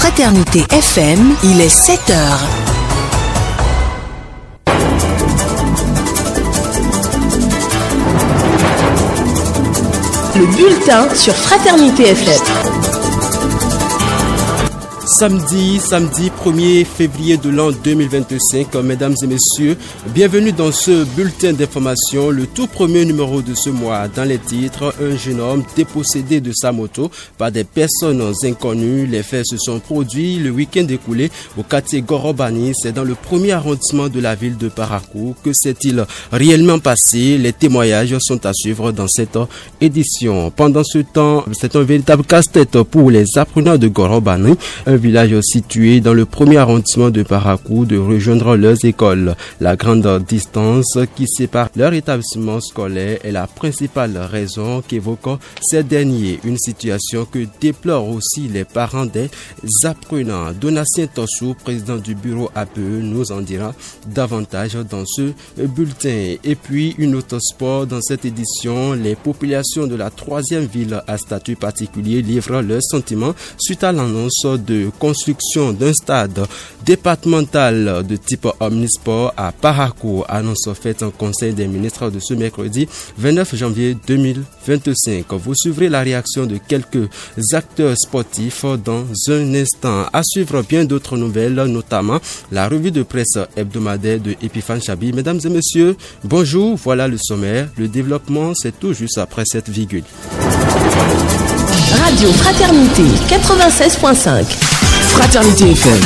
Fraternité FM, il est 7h. Le bulletin sur Fraternité FM. Samedi 1er février de l'an 2025, mesdames et messieurs, bienvenue dans ce bulletin d'information, le tout premier numéro de ce mois. Dans les titres, un jeune homme dépossédé de sa moto par des personnes inconnues. Les faits se sont produits le week-end écoulé au quartier Gorobani, c'est dans le premier arrondissement de la ville de Parakou. Que s'est-il réellement passé? Les témoignages sont à suivre dans cette édition. Pendant ce temps, c'est un véritable casse-tête pour les apprenants de Gorobani, un village situé dans le premier arrondissement de Parakou, de rejoindre leurs écoles. La grande distance qui sépare leur établissement scolaire est la principale raison qu'évoquent ces derniers. Une situation que déplorent aussi les parents des apprenants. Donatien Tossou, président du bureau APE, nous en dira davantage dans ce bulletin. Et puis une autre sport dans cette édition, les populations de la troisième ville à statut particulier livrent leurs sentiments suite à l'annonce de construction d'un stade départemental de type omnisport à Parakou, annonce faite en conseil des ministres de ce mercredi 29 janvier 2025. Vous suivrez la réaction de quelques acteurs sportifs dans un instant. À suivre bien d'autres nouvelles, notamment la revue de presse hebdomadaire de Epiphan Chabi. Mesdames et messieurs, bonjour, voilà le sommaire. Le développement, c'est tout juste après cette virgule. Radio Fraternité 96.5. Fraternité FM.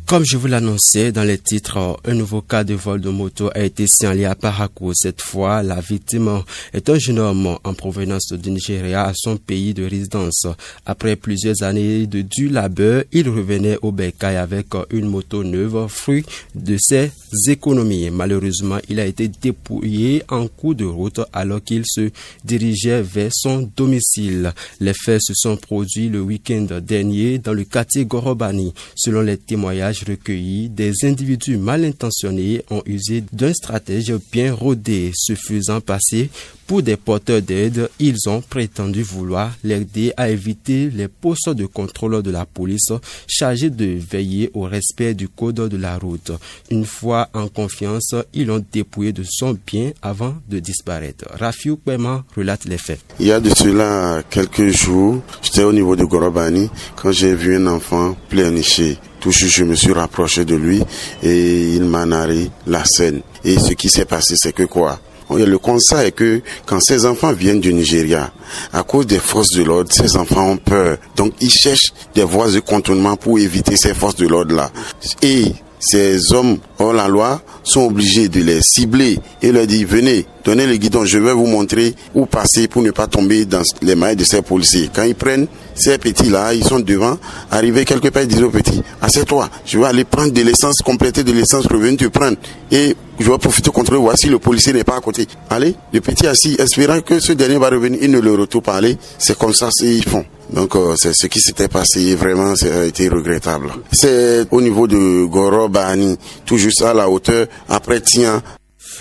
Comme je vous l'annonçais dans les titres, un nouveau cas de vol de moto a été signalé à Parakou. Cette fois, la victime est un jeune homme en provenance du Nigeria à son pays de résidence. Après plusieurs années de dur labeur, il revenait au Bercail avec une moto neuve, fruit de ses économies. Malheureusement, il a été dépouillé en cours de route alors qu'il se dirigeait vers son domicile. Les faits se sont produits le week-end dernier dans le quartier Gorobani. Selon les témoignages recueillis, des individus mal intentionnés ont usé d'un stratège bien rodé. Se faisant passer pour des porteurs d'aide, ils ont prétendu vouloir l'aider à éviter les postes de contrôle de la police chargés de veiller au respect du code de la route. Une fois en confiance, ils l'ont dépouillé de son bien avant de disparaître. Rafiou Kwema relate les faits. Il y a de cela quelques jours, j'étais au niveau de Gorobani quand j'ai vu un enfant pleurnicher. Tout juste, je me suis rapproché de lui et il m'a narré la scène. Et ce qui s'est passé, c'est que quoi? Le constat est que quand ces enfants viennent du Nigeria, à cause des forces de l'ordre, ces enfants ont peur. Donc ils cherchent des voies de contournement pour éviter ces forces de l'ordre-là. Et ces hommes hors la loi sont obligés de les cibler et leur dire venez, donnez le guidon, je vais vous montrer où passer pour ne pas tomber dans les mailles de ces policiers. Quand ils prennent ces petits-là, ils sont devant, arriver quelque part, ils disent aux petits, assieds-toi, je vais aller prendre de l'essence, compléter de l'essence, revenir te prendre et je vais profiter contre eux, voici le policier n'est pas à côté. Allez, le petit assis, espérant que ce dernier va revenir, il ne le retourne pas, allez, c'est comme ça qu'ils font. Donc c'est ce qui s'était passé, vraiment ça a été regrettable. C'est au niveau de Gorobani, tout juste à la hauteur, après Tian.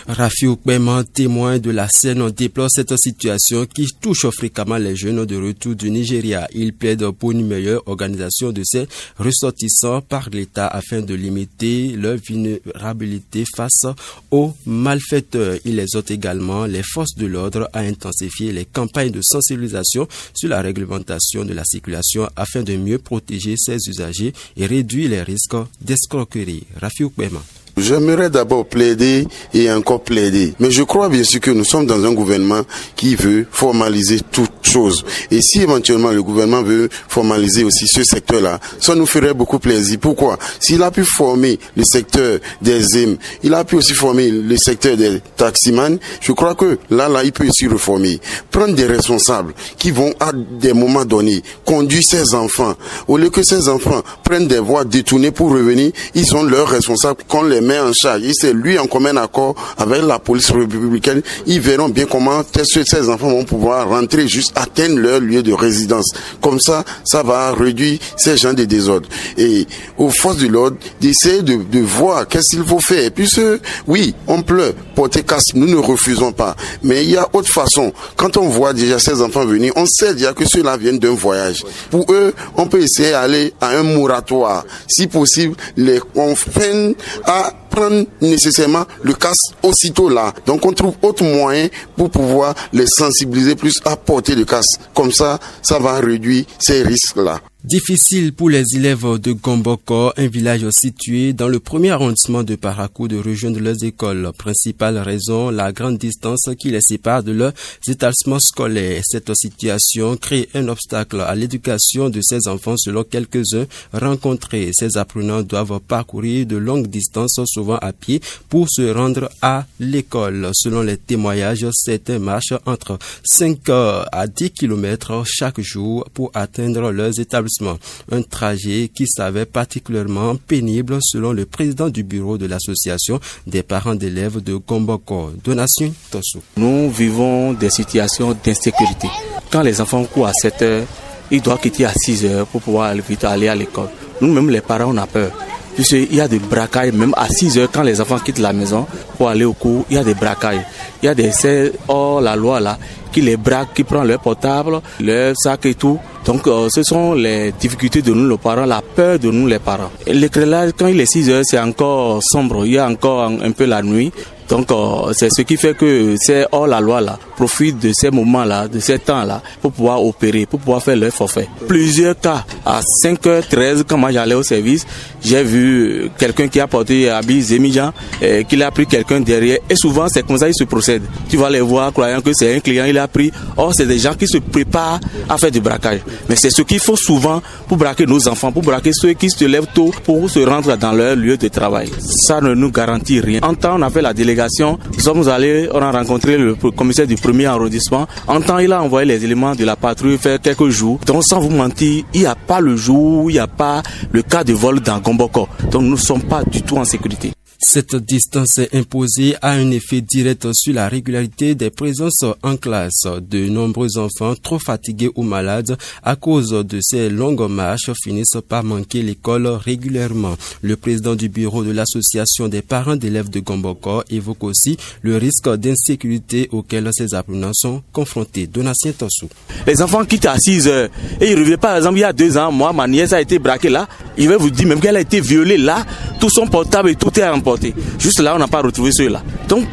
Rafiou Kwema, témoin de la scène, déplore cette situation qui touche fréquemment les jeunes de retour du Nigeria. Il plaide pour une meilleure organisation de ces ressortissants par l'État afin de limiter leur vulnérabilité face aux malfaiteurs. Il exhorte également les forces de l'ordre à intensifier les campagnes de sensibilisation sur la réglementation de la circulation afin de mieux protéger ces usagers et réduire les risques d'escroquerie. Rafiou Kwema. J'aimerais d'abord plaider et encore plaider. Mais je crois bien sûr que nous sommes dans un gouvernement qui veut formaliser toutes choses. Et si éventuellement le gouvernement veut formaliser aussi ce secteur-là, ça nous ferait beaucoup plaisir. Pourquoi? S'il a pu former le secteur des IM, il a pu aussi former le secteur des taximans, je crois que là, il peut aussi reformer. Prendre des responsables qui vont à des moments donnés conduire ces enfants. Au lieu que ces enfants prennent des voies détournées pour revenir, ils sont leurs responsables qu'on les met met en charge. Et c'est lui en commun accord avec la police républicaine. Ils verront bien comment ces enfants vont pouvoir rentrer, juste atteindre leur lieu de résidence. Comme ça, ça va réduire ces gens de désordre. Et aux forces de l'ordre, d'essayer de voir qu'est-ce qu'il faut faire. Et puis oui, on pleure, porter casque, nous ne refusons pas. Mais il y a autre façon. Quand on voit déjà ces enfants venir, on sait déjà que ceux-là viennent d'un voyage. Pour eux, on peut essayer d'aller à un moratoire. Si possible, les confiner à prendre nécessairement le casque aussitôt là. Donc on trouve autre moyen pour pouvoir les sensibiliser plus à porter le casque. Comme ça, ça va réduire ces risques-là. Difficile pour les élèves de Gomboko, un village situé dans le premier arrondissement de Parakou, de rejoindre leurs écoles. Principale raison, la grande distance qui les sépare de leurs établissements scolaires. Cette situation crée un obstacle à l'éducation de ces enfants selon quelques-uns rencontrés. Ces apprenants doivent parcourir de longues distances, souvent à pied, pour se rendre à l'école. Selon les témoignages, certains marchent entre 5 à 10 km chaque jour pour atteindre leurs établissements. Un trajet qui s'avère particulièrement pénible selon le président du bureau de l'association des parents d'élèves de Gomboko, Donatien Tossou. Nous vivons des situations d'insécurité. Quand les enfants courent à 7 heures, ils doivent quitter à 6 heures pour pouvoir vite aller à l'école. Nous-mêmes, les parents, on a peur. Puisqu'il y a des braquages, même à 6 heures, quand les enfants quittent la maison pour aller au cours, il y a des braquages. Il y a des la loi là, qui les braquent, qui prennent leur portable, leur sac et tout. Donc ce sont les difficultés de nous les parents, la peur de nous les parents. L'éclairage, quand il est 6 heures, c'est encore sombre, il y a encore un peu la nuit. Donc c'est ce qui fait que ces hors-la-loi là profitent de ces moments-là, de ces temps-là, pour pouvoir opérer, pour pouvoir faire leur forfait. Plusieurs cas, à 5h13, quand moi j'allais au service, j'ai vu quelqu'un qui a porté habit Zemijan, qu'il a pris quelqu'un derrière. Et souvent c'est comme ça qu'ils se procèdent. Tu vas les voir croyant que c'est un client, il a pris. Or c'est des gens qui se préparent à faire du braquage. Mais c'est ce qu'il faut souvent pour braquer nos enfants, pour braquer ceux qui se lèvent tôt pour se rendre dans leur lieu de travail. Ça ne nous garantit rien. En temps, on a fait la délégation. Nous sommes allés, on a rencontré le commissaire du premier arrondissement. En temps, il a envoyé les éléments de la patrouille faire quelques jours. Donc, sans vous mentir, il n'y a pas le jour où il n'y a pas le cas de vol dans Gomboko. Donc, nous ne sommes pas du tout en sécurité. Cette distance imposée a un effet direct sur la régularité des présences en classe. De nombreux enfants trop fatigués ou malades à cause de ces longues marches finissent par manquer l'école régulièrement. Le président du bureau de l'association des parents d'élèves de Gomboko évoque aussi le risque d'insécurité auquel ces apprenants sont confrontés. Donatien Tossou. Les enfants quittent à 6 heures et ils reviennent. Par exemple, il y a 2 ans, moi, ma nièce a été braquée là. Je vais vous dire même qu'elle a été violée là. Tout son portable et tout est emporté. Juste là, on n'a pas retrouvé ceux-là. Donc,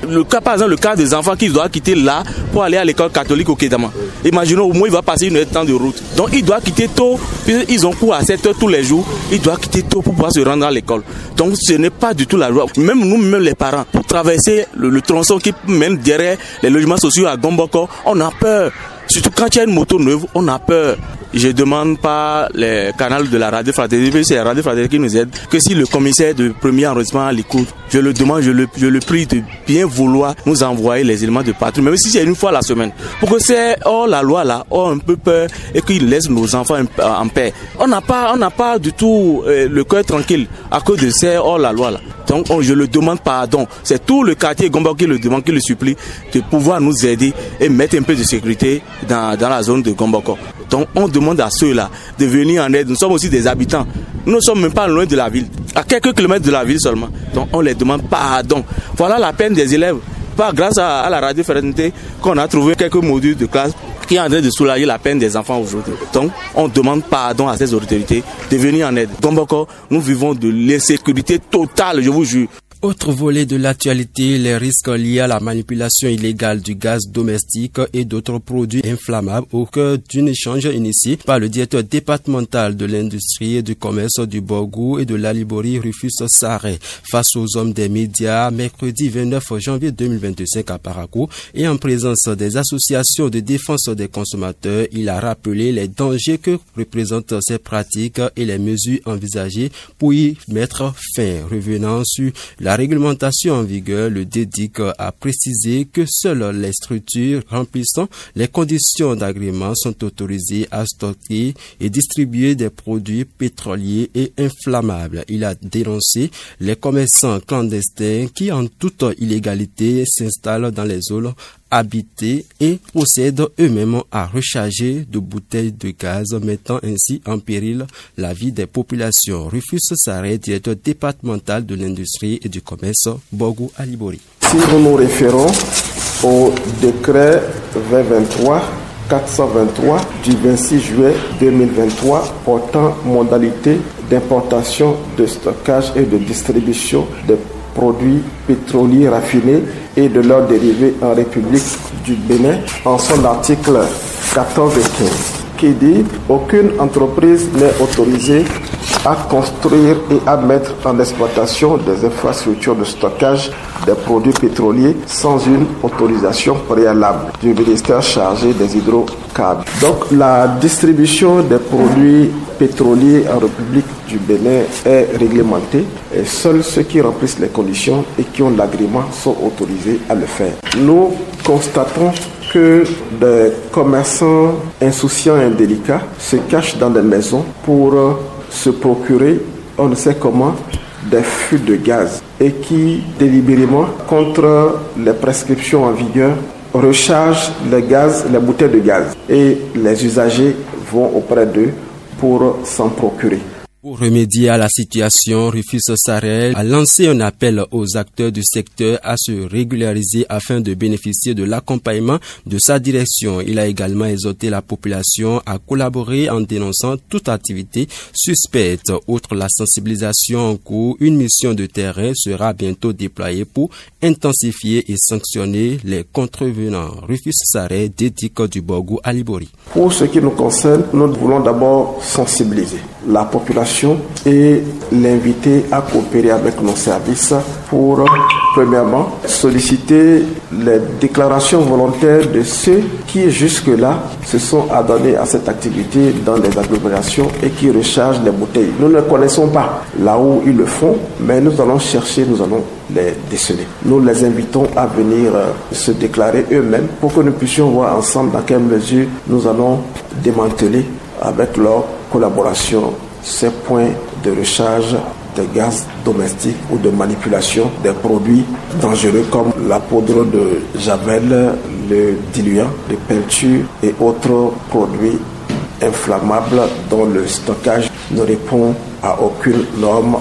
par exemple, le cas des enfants qui doivent quitter là pour aller à l'école catholique au Kédama. Imaginons, au moins, il va passer une heure de temps de route. Donc, il doit quitter tôt. Ils ont cours à 7 heures tous les jours. Il doit quitter tôt pour pouvoir se rendre à l'école. Donc, ce n'est pas du tout la loi. Même nous, même les parents, pour traverser le tronçon qui mène derrière les logements sociaux à Gomboko, on a peur. Surtout quand il y a une moto neuve, on a peur. Je demande pas les canaux de la radio fraternité, c'est la radio fraternité qui nous aide, que si le commissaire de premier arrondissement l'écoute, je le demande, je le prie de bien vouloir nous envoyer les éléments de patrouille, même si c'est une fois la semaine, pour que c'est la loi là, un peu peur et qu'il laisse nos enfants en paix. On n'a pas du tout le cœur tranquille à cause de ces la loi là. Donc je le demande pardon. C'est tout le quartier Gomboko qui le demande, qui le supplie de pouvoir nous aider et mettre un peu de sécurité dans la zone de Gomboko. Donc on demande à ceux-là de venir en aide. Nous sommes aussi des habitants. Nous ne sommes même pas loin de la ville, à quelques kilomètres de la ville seulement. Donc on les demande pardon. Voilà la peine des élèves. Pas grâce à la radio fraternité qu'on a trouvé quelques modules de classe qui est en train de soulager la peine des enfants aujourd'hui. Donc, on demande pardon à ces autorités de venir en aide. Gomboko, nous vivons de l'insécurité totale, je vous jure. Autre volet de l'actualité, les risques liés à la manipulation illégale du gaz domestique et d'autres produits inflammables au cœur d'un échange initié par le directeur départemental de l'industrie et du commerce du Borgou et de l'Alibori, Rufus Sarré. Face aux hommes des médias, mercredi 29 janvier 2025 à Parakou et en présence des associations de défense des consommateurs, il a rappelé les dangers que représentent ces pratiques et les mesures envisagées pour y mettre fin. Revenant sur La réglementation en vigueur, le DEDIC, a précisé que seules les structures remplissant les conditions d'agrément sont autorisées à stocker et distribuer des produits pétroliers et inflammables. Il a dénoncé les commerçants clandestins qui, en toute illégalité, s'installent dans les zones habitées et procèdent eux-mêmes à recharger de bouteilles de gaz, mettant ainsi en péril la vie des populations. Rufus Sarré, directeur départemental de l'industrie et du commerce, Borgo Alibori. Si nous nous référons au décret 423 du 26 juillet 2023 portant modalité d'importation, de stockage et de distribution des produits pétroliers raffinés et de leurs dérivés en République du Bénin, en son article 14 et 15, qui dit « Aucune entreprise n'est autorisée à construire et à mettre en exploitation des infrastructures de stockage des produits pétroliers sans une autorisation préalable du ministère chargé des hydrocarbures. » Donc la distribution des produits pétroliers en République du Bénin est réglementée et seuls ceux qui remplissent les conditions et qui ont l'agrément sont autorisés à le faire. Nous constatons que des commerçants insouciants et indélicats se cachent dans des maisons pour se procurer, on ne sait comment, des fûts de gaz et qui, délibérément, contre les prescriptions en vigueur, rechargent les bouteilles de gaz et les usagers vont auprès d'eux pour s'en procurer. Pour remédier à la situation, Rufus Sarré a lancé un appel aux acteurs du secteur à se régulariser afin de bénéficier de l'accompagnement de sa direction. Il a également exhorté la population à collaborer en dénonçant toute activité suspecte. Outre la sensibilisation en cours, une mission de terrain sera bientôt déployée pour intensifier et sanctionner les contrevenants. Rufus Sarré, DEDIC du Borgo Alibori. Pour ce qui nous concerne, nous voulons d'abord sensibiliser la population et l'inviter à coopérer avec nos services pour, premièrement, solliciter les déclarations volontaires de ceux qui jusque-là se sont adonnés à cette activité dans les agglomérations et qui rechargent les bouteilles. Nous ne connaissons pas là où ils le font, mais nous allons chercher, nous allons les déceler. Nous les invitons à venir se déclarer eux-mêmes pour que nous puissions voir ensemble dans quelle mesure nous allons démanteler avec leur collaboration ces points de recharge de gaz domestique ou de manipulation des produits dangereux comme la poudre de javel, le diluant, les peintures et autres produits inflammables dont le stockage ne répond à aucune norme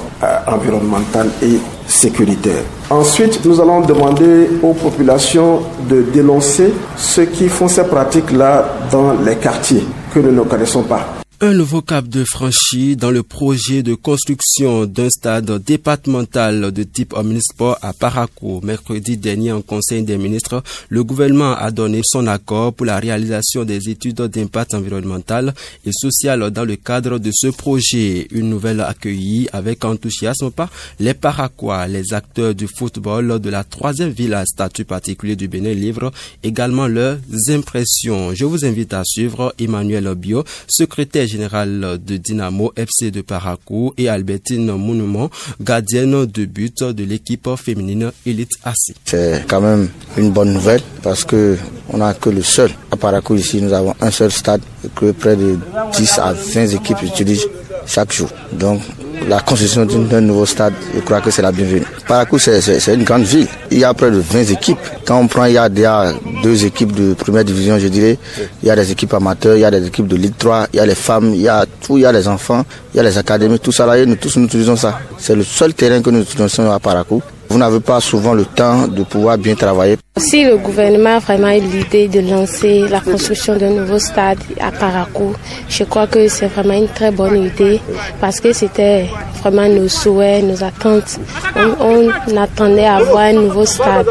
environnementale et sécuritaire. Ensuite, nous allons demander aux populations de dénoncer ceux qui font ces pratiques-là dans les quartiers que nous ne connaissons pas. Un nouveau cap de franchi dans le projet de construction d'un stade départemental de type omnisport à Parakou. Mercredi dernier, en Conseil des ministres, le gouvernement a donné son accord pour la réalisation des études d'impact environnemental et social dans le cadre de ce projet. Une nouvelle accueillie avec enthousiasme par les Parakois. Les acteurs du football de la 3e ville à statut particulier du Bénin livrent également leurs impressions. Je vous invite à suivre Emmanuel Bio, secrétaire général de Dynamo FC de Parakou, et Albertine Monument, gardienne de but de l'équipe féminine Elite AC. C'est quand même une bonne nouvelle parce que on n'a que le seul. À Parakou ici, nous avons un seul stade que près de 10 à 20 équipes utilisent chaque jour. Donc la construction d'un nouveau stade, je crois que c'est la bienvenue. Parakou, c'est une grande ville. Il y a près de 20 équipes. Quand on prend, il y a 2 équipes de première division, je dirais. Il y a des équipes amateurs, il y a des équipes de Ligue 3, il y a les femmes, il y a tout, il y a les enfants, il y a les académies, tout ça là, et nous tous nous utilisons ça. C'est le seul terrain que nous utilisons à Parakou. Vous n'avez pas souvent le temps de pouvoir bien travailler. Si le gouvernement a vraiment eu l'idée de lancer la construction d'un nouveau stade à Parakou, je crois que c'est vraiment une très bonne idée parce que c'était vraiment nos souhaits, nos attentes. On attendait à avoir un nouveau stade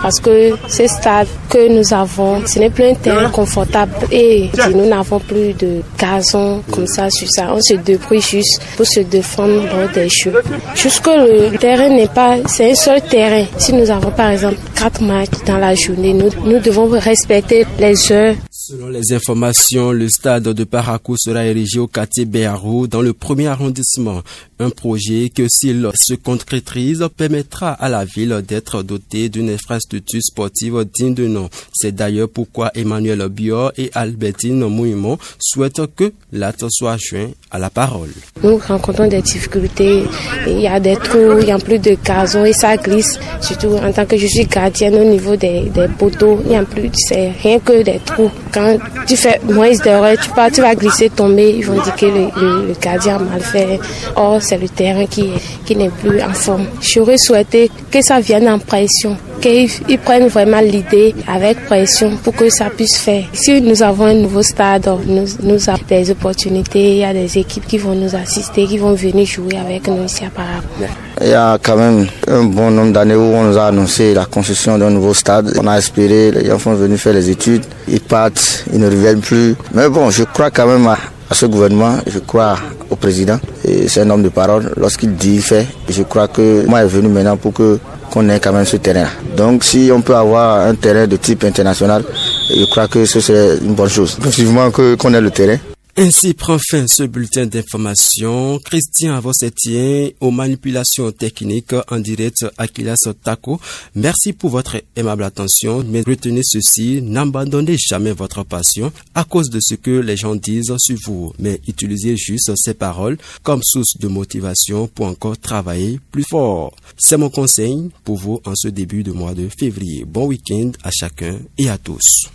parce que ce stade que nous avons, ce n'est plus un terrain confortable et nous n'avons plus de gazon comme ça sur ça. On se débrouille juste pour se défendre lors des jeux. Jusque le terrain n'est pas, c'est un seul terrain. Si nous avons par exemple 4 matchs dans la journée, nous devons respecter les heures. Selon les informations, le stade de Parakou sera érigé au quartier Béarou dans le 1er arrondissement. Un projet que, s'il se concrétise, permettra à la ville d'être dotée d'une infrastructure sportive digne de nom. C'est d'ailleurs pourquoi Emmanuel Bior et Albertine Mouimon souhaitent que l'acte soit joint à la parole. Nous rencontrons des difficultés. Il y a des trous, il n'y a plus de gazon et ça glisse. Surtout en tant que je suis gardienne au niveau des poteaux, il n'y a plus, c'est rien que des trous. Quand tu fais moins d'erreurs, tu vas glisser, tomber, ils vont dire que le gardien a mal fait. Or, c'est le terrain qui n'est plus en forme. J'aurais souhaité que ça vienne en pression, qu'ils prennent vraiment l'idée avec pression pour que ça puisse faire. Si nous avons un nouveau stade, nous avons des opportunités, il y a des équipes qui vont nous assister, qui vont venir jouer avec nous ici à Parakou. Il y a quand même un bon nombre d'années où on nous a annoncé la construction d'un nouveau stade. On a espéré, les gens sont venus faire les études, ils partent, ils ne reviennent plus. Mais bon, je crois quand même à ce gouvernement, je crois au président. Et c'est un homme de parole. Lorsqu'il dit, il fait. Je crois que moi, il est venu maintenant pour qu'on ait quand même ce terrain. Donc si on peut avoir un terrain de type international, je crois que ce serait une bonne chose. Effectivement qu'on ait le terrain. Ainsi prend fin ce bulletin d'information. Christian Avossetien aux manipulations techniques en direct Akilas Tako. Merci pour votre aimable attention. Mais retenez ceci, n'abandonnez jamais votre passion à cause de ce que les gens disent sur vous. Mais utilisez juste ces paroles comme source de motivation pour encore travailler plus fort. C'est mon conseil pour vous en ce début de mois de février. Bon week-end à chacun et à tous.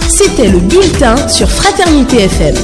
C'était le bulletin sur Fraternité FM.